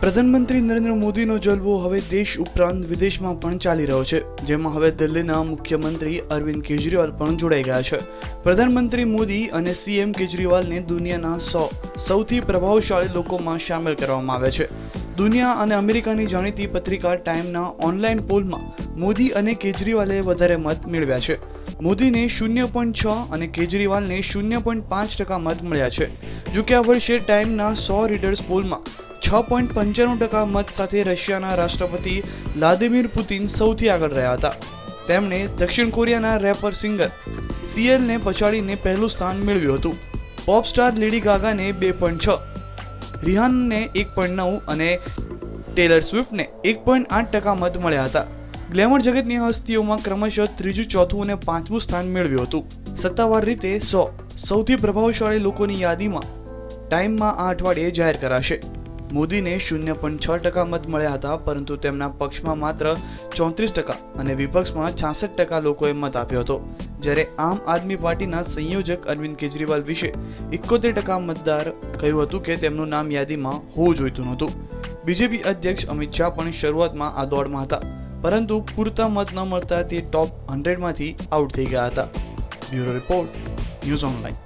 પ્રધાનમંત્રી નરેન્દ્ર મોદીનો જલવો હવે દેશ ઉપરાંત વિદેશમાં પણ ચાલી રહ્યો છે, જેમાં હવે દિલ્હીના મુખ્યમંત્રી અરવિંદ કેજરીવાલ પણ જોડાઈ ગયા છે। પ્રધાનમંત્રી મોદી અને સીએમ કેજરીવાલને દુનિયાના 100 સૌથી પ્રભાવશાળી લોકોમાં સામેલ કરવામાં આવ્યા છે। દુનિયા અને અમેરિકાની જાણીતી પત્રિકા ટાઈમના ઓનલાઈન પોલમાં મોદી અને કેજરીવાલે વધારે મત મેળવ્યા છે। મોદીને 0.6 અને કેજરીવાલને 0.5% મત મળ્યા છે। જો કે આ વર્ષે ટાઈમના 100 રીડર્સ પોલમાં 6.95% મત સાથે રશિયાના રાષ્ટ્રપતિ વ્લાદિમીર પુતિન સૌથી આગળ રહ્યા હતા। તેમણે દક્ષિણ કોરિયાના રેપર સિંગર સીએલને પછાડીને પહેલું સ્થાન મેળવ્યું હતું। પોપ સ્ટાર લેડી ગાગાને 2.6, રિહાનને 1.9 અને ટેલર સ્વિફ્ટને 1.8% મત મળ્યા હતા। ગ્લેમર જગતની હસ્તીઓમાં ક્રમશઃ ત્રીજું, ચોથું અને પાંચમું સ્થાન મેળવ્યું હતું। સત્તાવાર રીતે 100 સૌથી પ્રભાવશાળી લોકોની યાદીમાં ટાઈમમાં આ અઠવાડિયે જાહેર કરાશે। મોદીને 0.6% મત મળ્યા હતા, પરંતુ તેમના પક્ષમાં માત્ર 34% અને વિપક્ષમાં 66% લોકોએ મત આપ્યો હતો, જ્યારે આમ આદમી પાર્ટીના સંયોજક અરવિંદ કેજરીવાલ વિશે 71% મતદાર કહ્યું હતું કે તેમનું નામ યાદીમાં હોવું જોઈતું નહોતું। બીજેપી અધ્યક્ષ અમિત શાહ પણ શરૂઆતમાં આ દોડમાં હતા, પરંતુ પૂરતા મત ન મળતા તે ટોપ 100માંથી આઉટ થઈ ગયા હતા। Bureau report, news online.